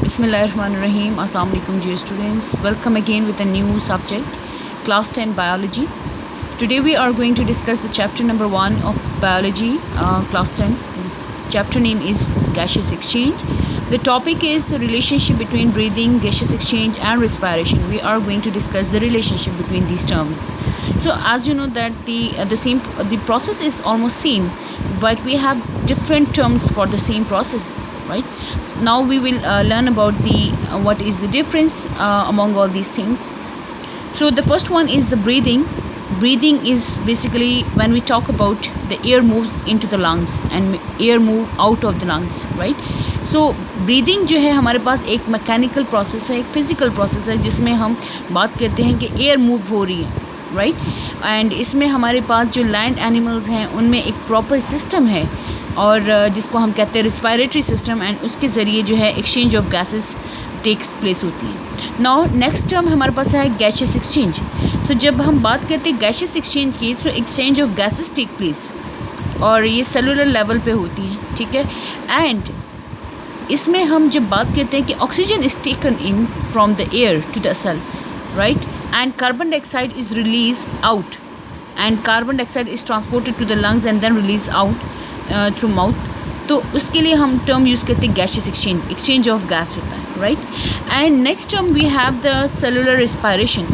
Bismillahirrahmanirrahim. Assalamu alaikum dear students. Welcome again with a new subject, class 10 biology. Today we are going to discuss the chapter number 1 of biology, class 10. The chapter name is gaseous exchange. The topic is the relationship between breathing, gaseous exchange and respiration. We are going to discuss the relationship between these terms. So as you know that the process is almost same, but we have different terms for the same process, right? Now we will learn about what is the difference among all these things. So the first one is the breathing. Breathing is basically when we talk about the air moves into the lungs and air move out of the lungs, right? So breathing जो है हमारे पास एक mechanical process है, एक physical process है जिसमें हम बात करते हैं कि एयर मूव हो रही है, राइट? एंड इसमें हमारे पास जो लैंड एनिमल्स हैं उनमें एक प्रॉपर सिस्टम है और जिसको हम कहते हैं रिस्पायरेटरी सिस्टम, एंड उसके ज़रिए जो है exchange of gases takes place होती है. नाउ नेक्स्ट टर्म हमारे पास है गैशियस एक्सचेंज. सो जब हम बात करते हैं गैशियस एक्सचेंज की, तो exchange of gases take place और ये सेलुलर लेवल पे होती हैं, ठीक है? एंड इसमें हम जब बात करते हैं कि oxygen is taken in from the air to the cell, right? And carbon dioxide is release out and carbon dioxide is transported to the lungs and then release out through mouth. तो उसके लिए हम term use करते हैं gaseous exchange, exchange of gas होता है, right? And next term we have the cellular respiration.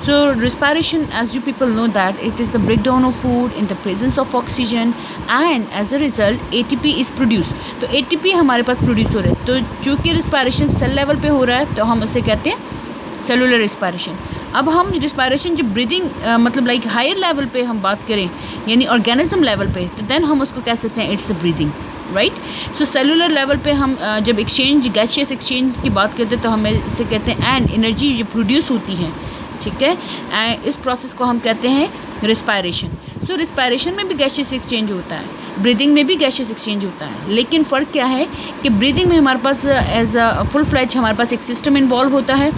So respiration, as you people know, that it is the breakdown of food in the presence of oxygen, and as a result ATP is produced. तो ATP हमारे पास produce हो रहा है. तो चूँकि respiration cell level पे हो रहा है तो हम उसे कहते हैं सेलुलर रिस्पायरेशन. अब हम रिस्पायरेशन जो ब्रीदिंग मतलब लाइक हायर लेवल पे हम बात करें यानी ऑर्गेनिज्म लेवल पे, तो देन हम उसको कह सकते हैं it's the breathing, right? So cellular level पे हम जब एक्सचेंज गैसियस एक्सचेंज की बात करते हैं तो हम इसे कहते हैं एंड एनर्जी जो प्रोड्यूस होती है, ठीक है? एंड इस प्रोसेस को हम कहते हैं रिस्पायरेशन. सो रिस्पायरेशन में भी गैसियस एक्सचेंज होता है, ब्रीदिंग में भी गैसियस एक्सचेंज होता है, लेकिन फ़र्क क्या है कि ब्रीदिंग में हमारे पास एज अ फुल फ्लैज हमारे पास एक सिस्टम इन्वॉल्व होता है,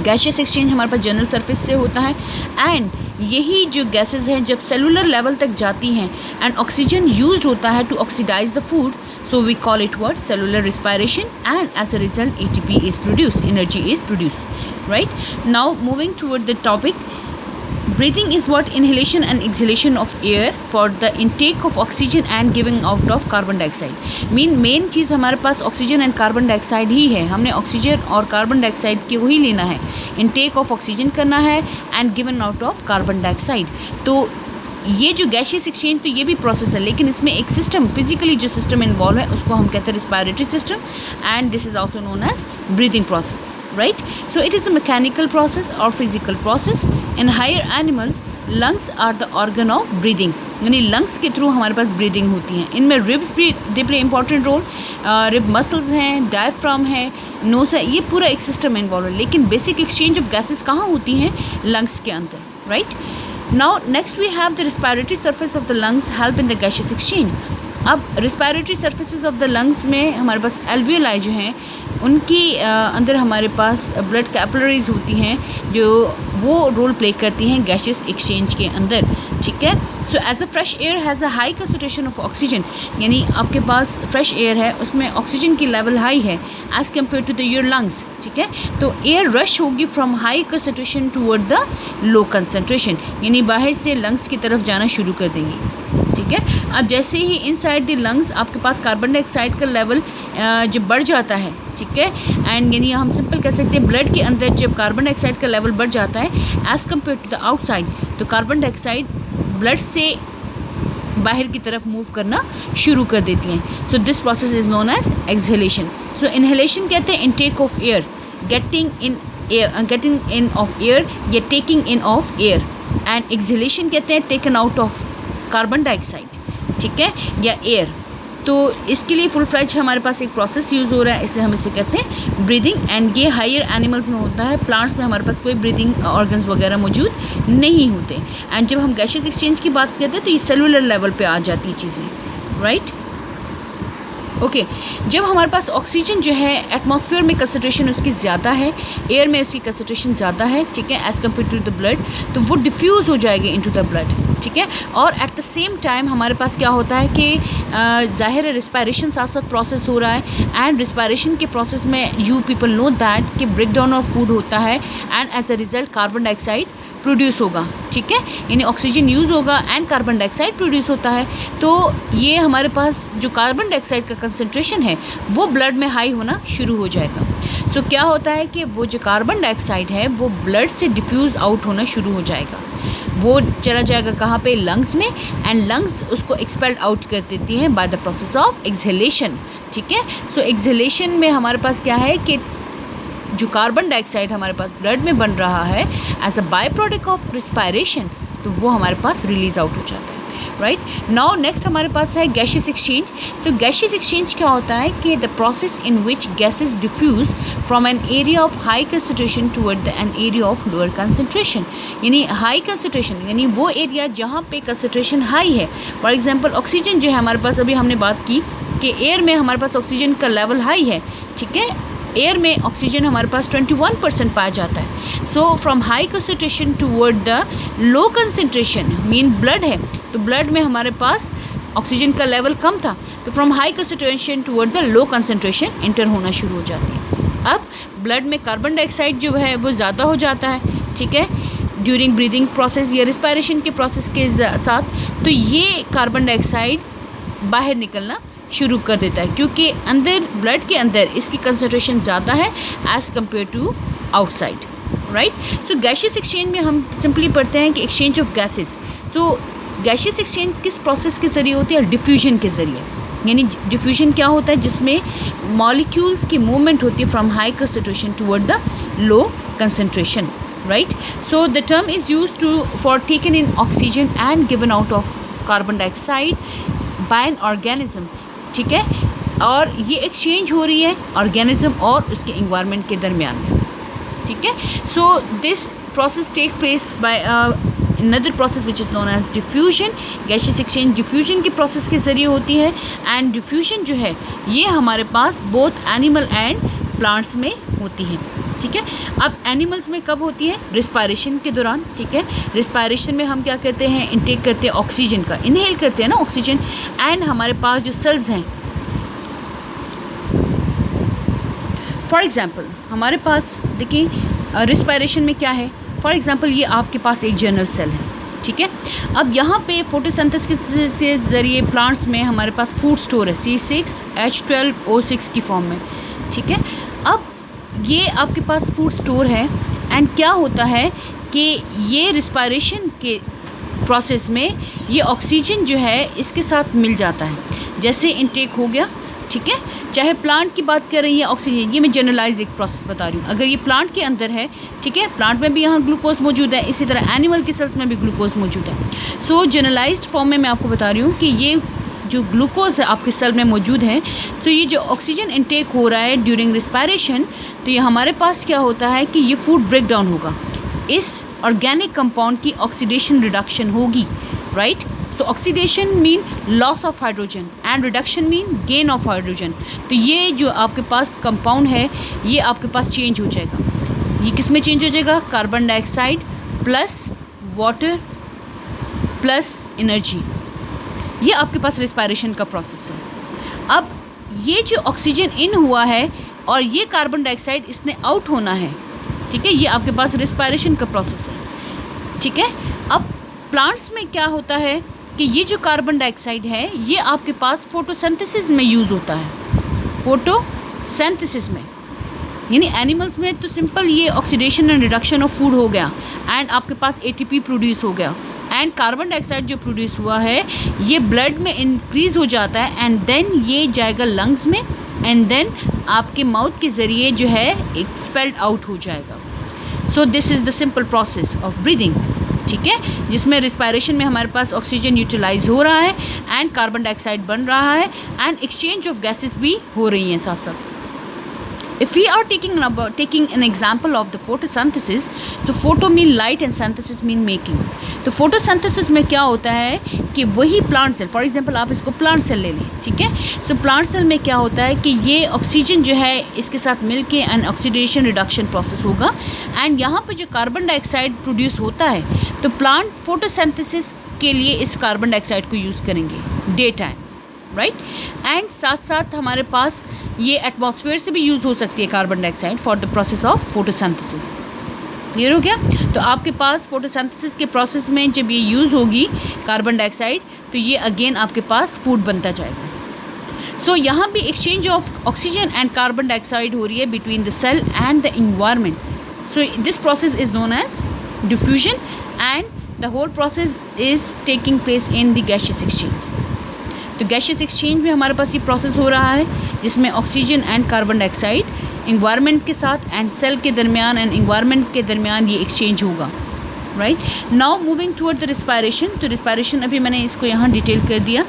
गैसियस एक्सचेंज हमारे पास जनरल सरफेस से होता है. एंड यही जो गैसेस हैं जब सेलुलर लेवल तक जाती हैं एंड ऑक्सीजन यूज्ड होता है to oxidise the food, so we call it what? Cellular respiration, and as a result ATP is produced, energy is produced, right? Now moving toward the topic, breathing is what? Inhalation and exhalation of air for the intake of oxygen and giving out of carbon dioxide. Main चीज़ हमारे पास oxygen and carbon dioxide ही है. हमने oxygen और carbon dioxide को ही लेना है, इनटेक ऑफ ऑक्सीजन करना है and given out of carbon dioxide. तो ये जो गैसियस एक्सचेंज तो ये भी प्रोसेस है, लेकिन इसमें एक सिस्टम फिजिकली जो सिस्टम इन्वॉल्व है उसको हम कहते हैं respiratory system, and this is also known as breathing process, right? So it is a mechanical process और physical process. In higher animals lungs are the organ of breathing, यानी lungs के through हमारे पास ब्रीदिंग होती हैं. इनमें ribs भी they play important role. Rib muscles हैं, डायफ्राम है, नोज है, ये पूरा एक सिस्टम इन्वॉल्व है. लेकिन बेसिक एक्सचेंज ऑफ गैसेस कहाँ होती हैं? लंग्स के अंदर, right? Now next we have the respiratory surface of the lungs help in the gaseous exchange. अब respiratory surfaces of the lungs में हमारे पास alveoli जो हैं उनकी अंदर हमारे पास ब्लड कैपिलरीज होती हैं जो वो रोल प्ले करती हैं गैसियस एक्सचेंज के अंदर, ठीक है? So as a fresh air has a high concentration of oxygen, यानी आपके पास फ्रेश एयर है उसमें ऑक्सीजन की लेवल हाई है as compare to the your lungs, ठीक है? तो एयर रश होगी from high concentration toward the low concentration, यानी बाहर से लंग्स की तरफ जाना शुरू कर देंगी, ठीक है? अब जैसे ही इनसाइड द लंग्स आपके पास कार्बन डाइऑक्साइड का लेवल जब बढ़ जाता है, ठीक है? एंड यानी हम सिंपल कह सकते हैं ब्लड के अंदर जब कार्बन डाइऑक्साइड का लेवल बढ़ जाता है as compare to the outside, तो कार्बन डाइऑक्साइड ब्लड से बाहर की तरफ मूव करना शुरू कर देती हैं. So this process is known as exhalation. So inhalation कहते हैं intake of air, getting in of air या taking in of air, and exhalation कहते हैं taken out of carbon dioxide, ठीक है, या एयर. तो इसके लिए फुल फ्लैज हमारे पास एक प्रोसेस यूज़ हो रहा है, इसलिए हम इसे कहते हैं ब्रीदिंग. एंड ये हायर एनिमल्स में होता है, प्लांट्स में हमारे पास कोई ब्रीदिंग ऑर्गन्स वगैरह मौजूद नहीं होते. एंड जब हम गैसियस एक्सचेंज की बात करते हैं तो ये सेलुलर लेवल पे आ जाती है चीज़ें, राइट? ओके जब हमारे पास ऑक्सीजन जो है एटमॉस्फेयर में कंसनट्रेशन उसकी ज़्यादा है, एयर में उसकी कंसनट्रेशन ज़्यादा है, ठीक है, as compare to the blood, तो वो डिफ्यूज़ हो जाएगी इनटू द ब्लड, ठीक है। और एट द सेम टाइम हमारे पास क्या होता है कि ज़ाहिर है रिस्पायरेशन साथ साथ प्रोसेस हो रहा है, एंड रिस्पायरेशन के प्रोसेस में यू पीपल नो दैट कि ब्रेक डाउन ऑफ फूड होता है, and as a result carbon dioxide produce होगा, ठीक है, यानी ऑक्सीजन यूज़ होगा एंड कार्बन डाइऑक्साइड प्रोड्यूस होता है। तो ये हमारे पास जो कार्बन डाइऑक्साइड का कंसंट्रेशन है वो ब्लड में हाई होना शुरू हो जाएगा। सो क्या होता है कि वो जो कार्बन डाइऑक्साइड है वो ब्लड से डिफ्यूज़ आउट होना शुरू हो जाएगा, वो चला जाएगा कहाँ पे, लंग्स में, एंड लंग्स उसको एक्सपेल्ड आउट कर देती हैं by the process of exhalation, ठीक है। सो एक्सहेलेशन में हमारे पास क्या है कि जो कार्बन डाइऑक्साइड हमारे पास ब्लड में बन रहा है as a by product of respiration, तो वो हमारे पास रिलीज आउट हो जाता है, राइट। नाउ नेक्स्ट हमारे पास है gaseous exchange. So gaseous exchange क्या होता है कि the process in which gases diffuse from an area of high concentration toward an area of lower concentration, यानी हाई कंसनट्रेशन यानी वो एरिया जहाँ पे कंसनट्रेशन हाई है। फॉर एग्जांपल ऑक्सीजन जो है हमारे पास, अभी हमने बात की कि एयर में हमारे पास ऑक्सीजन का लेवल हाई है, ठीक है, एयर में ऑक्सीजन हमारे पास 21% पाया जाता है। So from high concentration toward the low concentration, mean blood है तो ब्लड में हमारे पास ऑक्सीजन का लेवल कम था, तो from high concentration toward the low concentration enter होना शुरू हो जाती है। अब ब्लड में कार्बन डाइऑक्साइड जो है वो ज़्यादा हो जाता है, ठीक है, ड्यूरिंग ब्रीदिंग प्रोसेस या रिस्पायरेशन के प्रोसेस के साथ, तो ये कार्बन डाइऑक्साइड बाहर निकलना शुरू कर देता है, क्योंकि अंदर ब्लड के अंदर इसकी कंसंट्रेशन ज़्यादा है as compare to outside, right. So gaseous exchange में हम सिंपली पढ़ते हैं कि एक्सचेंज ऑफ गैसेस। तो गैशियस एक्सचेंज किस प्रोसेस के ज़रिए होती है? डिफ्यूजन के ज़रिए। यानी डिफ्यूजन क्या होता है? जिसमें मॉलिक्यूल्स की मूवमेंट होती है from high concentration toward the low concentration, right? So the term is used for taken in oxygen and given out of carbon dioxide by an organism, ठीक है। और ये एक्सचेंज हो रही है ऑर्गेनिज्म और उसके इन्वायरमेंट के दरमियान में, ठीक है। So this process take place by another process which is known as diffusion. Gaseous exchange diffusion की प्रोसेस के ज़रिए होती है, एंड डिफ्यूजन जो है ये हमारे पास बोथ एनिमल एंड प्लांट्स में होती है, ठीक है। अब एनिमल्स में कब होती है? रिस्पायरेशन के दौरान, ठीक है। रिस्पायरेशन में हम क्या करते हैं? इनटेक करते हैं ऑक्सीजन का, इनहेल करते हैं ना ऑक्सीजन, एंड हमारे पास जो सेल्स हैं, फॉर एग्ज़ाम्पल हमारे पास देखिए रिस्पायरेशन में क्या है, फॉर एग्ज़ाम्पल ये आपके पास एक जर्नल सेल है, ठीक है। अब यहाँ पे फोटोसिंथेसिस के ज़रिए प्लांट्स में हमारे पास फूड स्टोर है C6H12O6 की फॉर्म में, ठीक है। अब ये आपके पास फूड स्टोर है, एंड क्या होता है कि ये रिस्पायरेशन के प्रोसेस में ये ऑक्सीजन जो है इसके साथ मिल जाता है, जैसे इनटेक हो गया, ठीक है। चाहे प्लांट की बात कर रही है ऑक्सीजन, ये मैं जनरलाइज एक प्रोसेस बता रही हूँ। अगर ये प्लांट के अंदर है, ठीक है, प्लांट में भी यहाँ ग्लूकोज मौजूद है, इसी तरह एनिमल के सेल्स में भी ग्लूकोज मौजूद है। सो जनरलाइज्ड फॉर्म में मैं आपको बता रही हूँ कि ये जो ग्लूकोज है आपके सेल में मौजूद है, तो ये जो ऑक्सीजन इनटेक हो रहा है ड्यूरिंग रिस्पायरेशन, तो ये हमारे पास क्या होता है कि ये फूड ब्रेक डाउन होगा, इस ऑर्गेनिक कंपाउंड की ऑक्सीडेशन रिडक्शन होगी, right. So oxidation mean loss of hydrogen and reduction mean gain of hydrogen. तो ये जो आपके पास कंपाउंड है ये आपके पास चेंज हो जाएगा। ये किस में चेंज हो जाएगा? Carbon dioxide plus water plus energy, ये आपके पास रिस्पायरेशन का प्रोसेस है। अब ये जो ऑक्सीजन इन हुआ है और ये कार्बन डाइऑक्साइड इसने आउट होना है, ठीक है, ये आपके पास रिस्पायरेशन का प्रोसेस है, ठीक है। अब प्लांट्स में क्या होता है कि ये जो कार्बन डाइऑक्साइड है ये आपके पास फोटोसिंथेसिस में यूज़ होता है, फोटोसिंथेसिस में, यानी एनिमल्स में तो सिंपल ये oxidation and reduction of food हो गया, एंड आपके पास ATP प्रोड्यूस हो गया, एंड कार्बन डाइऑक्साइड जो प्रोड्यूस हुआ है ये ब्लड में इंक्रीज़ हो जाता है, एंड देन ये जाएगा लंग्स में, एंड देन आपके माउथ के ज़रिए जो है एक्सपेल्ड आउट हो जाएगा। So this is the simple process of breathing, ठीक है, जिसमें रिस्पायरेशन में हमारे पास ऑक्सीजन यूटिलाइज हो रहा है एंड कार्बन डाइऑक्साइड बन रहा है, एंड एक्सचेंज ऑफ गैसेस भी हो रही हैं साथ साथ। If we are taking an example of the photosynthesis, तो photo mean light and synthesis mean making. तो photosynthesis में क्या होता है कि वही प्लांट सेल, फॉर एग्जांपल आप इसको प्लांट सेल ले लें, ठीक है. सो प्लांट सेल में क्या होता है कि ये ऑक्सीजन जो है इसके साथ मिलके एन ऑक्सीडेशन रिडक्शन प्रोसेस होगा, एंड यहाँ पे जो कार्बन डाइऑक्साइड प्रोड्यूस होता है तो प्लांट फोटोसिंथेसिस के लिए इस कार्बन डाइऑक्साइड को यूज़ करेंगे डे टाइम, राइट. एंड साथ साथ हमारे पास ये एटमॉस्फेयर से भी यूज़ हो सकती है carbon dioxide for the process of photosynthesis. Clear हो गया. तो आपके पास फोटोसिंथेसिस के प्रोसेस में जब ये यूज़ होगी कार्बन डाइऑक्साइड तो ये अगेन आपके पास फूड बनता जाएगा. सो यहाँ भी exchange of oxygen and carbon dioxide हो रही है between the cell and the environment. So this process is known as diffusion and the whole process is taking place in the gaseous exchange. तो gaseous exchange में हमारे पास ये process हो रहा है जिसमें oxygen and carbon dioxide environment के साथ एंड सेल के दरमियान एंड इन्वायरमेंट के दरमियान ये एक्सचेंज होगा, right. Now moving toward the respiration. तो रिस्पायरेशन अभी मैंने इसको यहाँ डिटेल कर दिया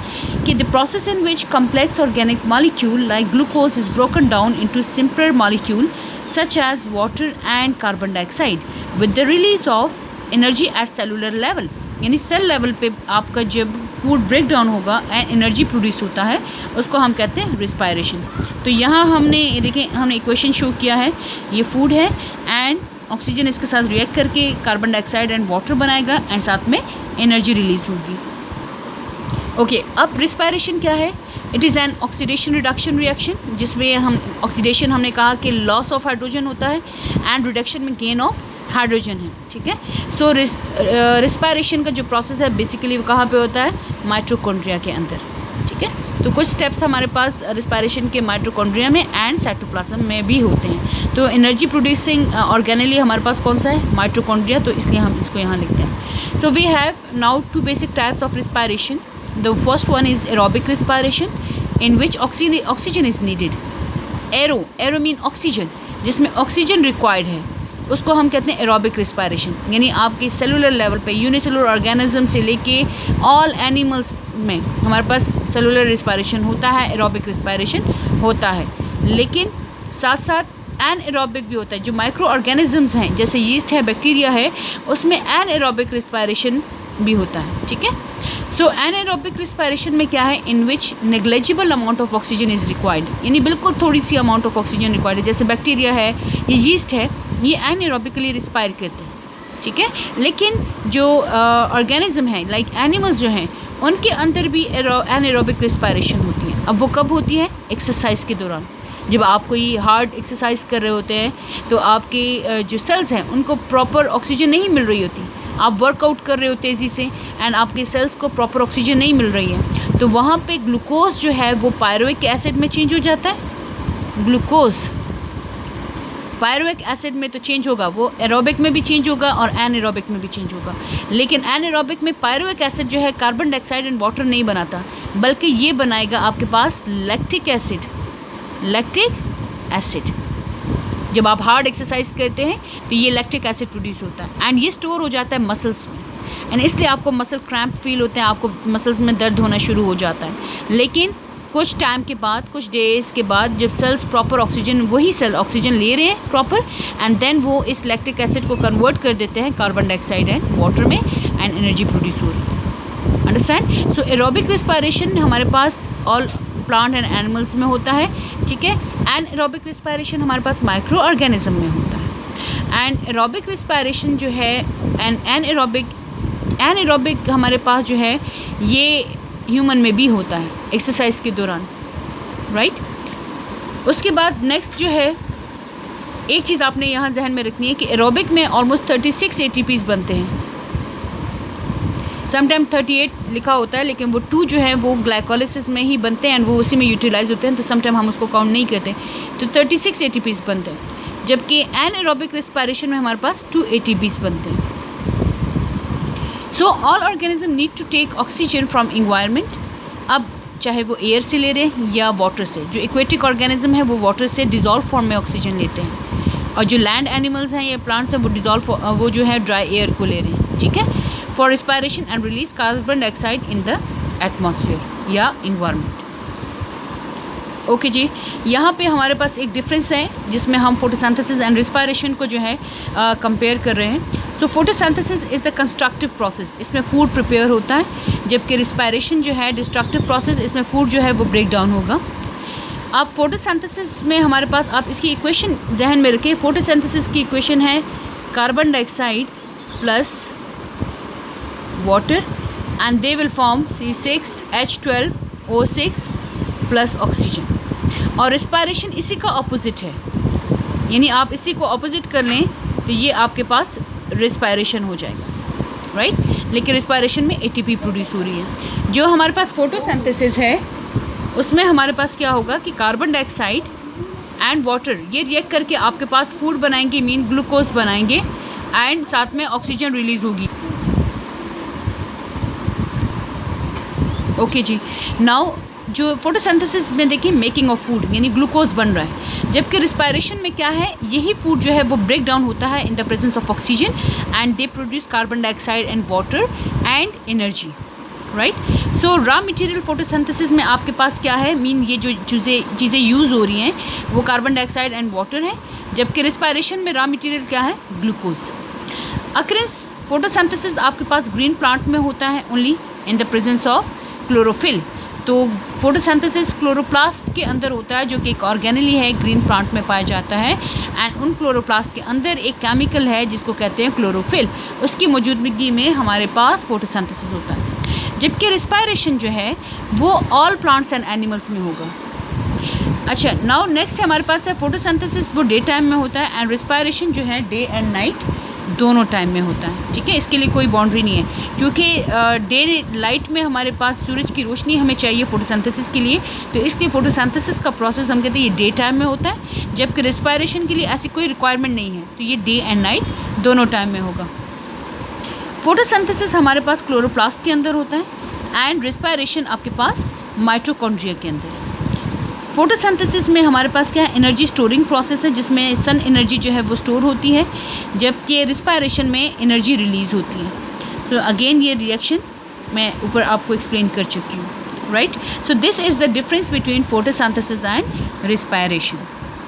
कि the process in which complex organic molecule like glucose is broken down into simpler molecule such as water and carbon dioxide with the release of energy at cellular level. यानी cell level पे आपका जब food break down होगा and energy produce होता है उसको हम कहते हैं रिस्पायरेशन. तो यहाँ हमने देखें हमने इक्वेशन शो किया है, ये फूड है एंड ऑक्सीजन इसके साथ रिएक्ट करके कार्बन डाइऑक्साइड एंड वाटर बनाएगा एंड साथ में एनर्जी रिलीज होगी. ओके, अब रिस्पायरेशन क्या है? It is an oxidation reduction reaction जिसमें हम ऑक्सीडेशन हमने कहा कि लॉस ऑफ हाइड्रोजन होता है एंड रिडक्शन में गेन ऑफ हाइड्रोजन है, ठीक है. सो रिस्पायरेशन का जो प्रोसेस है बेसिकली वो कहाँ पे होता है? माइटोकॉन्ड्रिया के अंदर, ठीक है. तो कुछ स्टेप्स हमारे पास रिस्पायरेशन के माइटोकॉन्ड्रिया में एंड साइटोप्लाज्म में भी होते हैं. तो एनर्जी प्रोड्यूसिंग ऑर्गेनेली हमारे पास कौन सा है? माइटोकॉन्ड्रिया. तो इसलिए हम इसको यहाँ लिखते हैं. So we have now two basic types of respiration. The first one is aerobic respiration in which oxygen is needed. Aero mean oxygen, जिसमें ऑक्सीजन रिक्वायर्ड है उसको हम कहते हैं एरोबिक रिस्पायरेशन. यानी आपके सेलुलर लेवल पे यूनिसेलुलर ऑर्गेनिज्म से लेके ऑल एनिमल्स में हमारे पास सेलुलर रिस्पायरेशन होता है, एरोबिक रिस्पायरेशन होता है. लेकिन साथ साथ एनएरोबिक भी होता है. जो माइक्रो ऑर्गेनिजम्स हैं जैसे यीस्ट है, बैक्टीरिया है, उसमें एनएरोबिक रिस्पायरेशन भी होता है, ठीक है. सो एनएरोबिक रिस्पायरेशन में क्या है? In which negligible amount of oxygen is required. यानी बिल्कुल थोड़ी सी अमाउंट ऑफ ऑक्सीजन रिक्वायर्ड है. जैसे बैक्टीरिया है, ये यीस्ट है, ये एनएरोबिकली रिस्पायर करते हैं, ठीक है. लेकिन जो ऑर्गेनिज्म है लाइक एनिमल्स जो हैं उनके अंदर भी एनएरोबिक रिस्पायरेशन होती है. अब वो कब होती है? एक्सरसाइज के दौरान. जब आप कोई हार्ड एक्सरसाइज कर रहे होते हैं तो आपके जो सेल्स हैं उनको प्रॉपर ऑक्सीजन नहीं मिल रही होती. आप वर्कआउट कर रहे हो तेज़ी से एंड आपके सेल्स को प्रॉपर ऑक्सीजन नहीं मिल रही है तो वहाँ पे ग्लूकोज जो है वो पायरुविक एसिड में चेंज हो जाता है. ग्लूकोज पायरुविक एसिड में तो चेंज होगा, वो एरोबिक में भी चेंज होगा और एनएरोबिक में भी चेंज होगा. लेकिन एनएरोबिक में पायरुविक एसिड जो है कार्बन डाइऑक्साइड एंड वाटर नहीं बनाता, बल्कि ये बनाएगा आपके पास लैक्टिक एसिड. लैक्टिक एसिड जब आप हार्ड एक्सरसाइज करते हैं तो ये लैक्टिक एसिड प्रोड्यूस होता है एंड ये स्टोर हो जाता है मसल्स में एंड इसलिए आपको मसल क्रैम्प फील होते हैं, आपको मसल्स में दर्द होना शुरू हो जाता है. लेकिन कुछ टाइम के बाद, कुछ डेज़ के बाद जब सेल्स प्रॉपर ऑक्सीजन, वही सेल ऑक्सीजन ले रहे हैं प्रॉपर एंड देन वो इस लैक्टिक एसिड को कन्वर्ट कर देते हैं कार्बन डाइऑक्साइड एंड वाटर में एंड एनर्जी प्रोड्यूस हो रही है. अंडरस्टैंड. सो एरोबिक रिस्पायरेशन हमारे पास ऑल प्लांट एंड एनिमल्स में होता है, ठीक है. एंड एरोबिक रिस्पायरेशन हमारे पास माइक्रो ऑर्गेनिज्म में होता है. एंड एरोबिक रिस्पायरेशन जो है एंड एनएरोबिक हमारे पास जो है ये ह्यूमन में भी होता है एक्सरसाइज के दौरान, राइट. उसके बाद नेक्स्ट जो है एक चीज़ आपने यहाँ जहन में रखनी है कि एरोबिक में ऑलमोस्ट 36 ATPs बनते हैं. समटाइम 38 लिखा होता है लेकिन वो 2 जो है वो ग्लाइकोलिसिस में ही बनते हैं एंड वो उसी में यूटिलाइज होते हैं, तो समटाइम हम उसको काउंट नहीं करते. तो 36 ATPs बनते हैं, जबकि एनएरोबिक रिस्पायरेशन में हमारे पास 2 ATPs बनते हैं. So all organism need to take oxygen from environment. अब चाहे वो एयर से ले रहे हैं या वाटर से. जो एक्वेटिक ऑर्गेनिज्म है वो वाटर से डिज़ोल्व फॉर्म में ऑक्सीजन लेते हैं और जो लैंड एनिमल्स हैं या प्लांट्स हैं वो जो है ड्राई एयर को ले रहे हैं, ठीक है. For respiration and release carbon dioxide in the atmosphere या इन्वायरमेंट. ओके जी, यहाँ पे हमारे पास एक डिफरेंस है जिसमें हम फोटोसिंथेसिस एंड रिस्पायरेशन को जो है कंपेयर कर रहे हैं। सो photosynthesis is the constructive process, इसमें फूड प्रिपेयर होता है, जबकि रिस्पायरेशन जो है डिस्ट्रक्टिव प्रोसेस, इसमें फूड जो है वो ब्रेक डाउन होगा। अब फोटोसिंथेसिस में हमारे पास आप इसकी इक्वेशन जहन में रखें। फोटोसिंथेसिस की इक्वेशन है carbon dioxide plus water and they will form C6H12O6 plus oxygen. और रिस्पायरेशन इसी का ऑपोजिट है, यानी आप इसी को ऑपोजिट कर लें तो ये आपके पास रिस्पायरेशन हो जाएगा, राइट। लेकिन रिस्पायरेशन में ATP प्रोड्यूस हो रही है। जो हमारे पास फोटोसिंथेसिस है उसमें हमारे पास क्या होगा कि कार्बन डाइऑक्साइड एंड वाटर ये रिएक्ट करके आपके पास फूड बनाएंगे, मीन ग्लूकोज बनाएंगे, एंड साथ में ऑक्सीजन रिलीज होगी। ओके जी, नाउ जो फोटोसिंथेसिस में देखिए मेकिंग ऑफ फूड यानी ग्लूकोज बन रहा है, जबकि रिस्पायरेशन में क्या है, यही फूड जो है वो ब्रेक डाउन होता है in the presence of oxygen and they produce carbon dioxide and water and energy, right. So raw material photosynthesis में आपके पास क्या है, मीन ये जो चीज़ें यूज़ हो रही हैं वो कार्बन डाइऑक्साइड एंड वाटर है, जबकि रिस्पायरेशन में रॉ मटेरियल क्या है, ग्लूकोज। अक्रेंस फोटोसिंथेसिस आपके पास ग्रीन प्लांट में होता है only in the presence of chlorophyll. तो फोटोसिंथेसिस क्लोरोप्लास्ट के अंदर होता है जो कि एक ऑर्गेनेली है, ग्रीन प्लांट में पाया जाता है, एंड उन क्लोरोप्लास्ट के अंदर एक केमिकल है जिसको कहते हैं क्लोरोफिल, उसकी मौजूदगी में हमारे पास फोटोसिंथेसिस होता है। जबकि रिस्पायरेशन जो है वो ऑल प्लांट्स एंड एनिमल्स में होगा। अच्छा, नाउ नेक्स्ट हमारे पास है फोटोसिंथेसिस, वो डे टाइम में होता है, एंड रिस्पायरेशन जो है डे एंड नाइट दोनों टाइम में होता है, ठीक है। इसके लिए कोई बाउंड्री नहीं है, क्योंकि डे लाइट में हमारे पास सूरज की रोशनी हमें चाहिए फोटोसिंथेसिस के लिए, तो इसलिए फोटोसिंथेसिस का प्रोसेस हम कहते हैं ये डे टाइम में होता है, जबकि रिस्पायरेशन के लिए ऐसी कोई रिक्वायरमेंट नहीं है, तो ये डे एंड नाइट दोनों टाइम में होगा। फोटोसिंथेसिस हमारे पास क्लोरोप्लास्ट के अंदर होता है, एंड रिस्पायरेशन आपके पास माइटोकॉन्ड्रिया के अंदर। फोटोसिंथेसिस में हमारे पास क्या है, एनर्जी स्टोरिंग प्रोसेस है जिसमें सन एनर्जी जो है वो स्टोर होती है, जबकि रिस्पायरेशन में एनर्जी रिलीज़ होती है। तो अगेन ये रिएक्शन मैं ऊपर आपको एक्सप्लेन कर चुकी हूँ, right. So this is the difference between photosynthesis and respiration.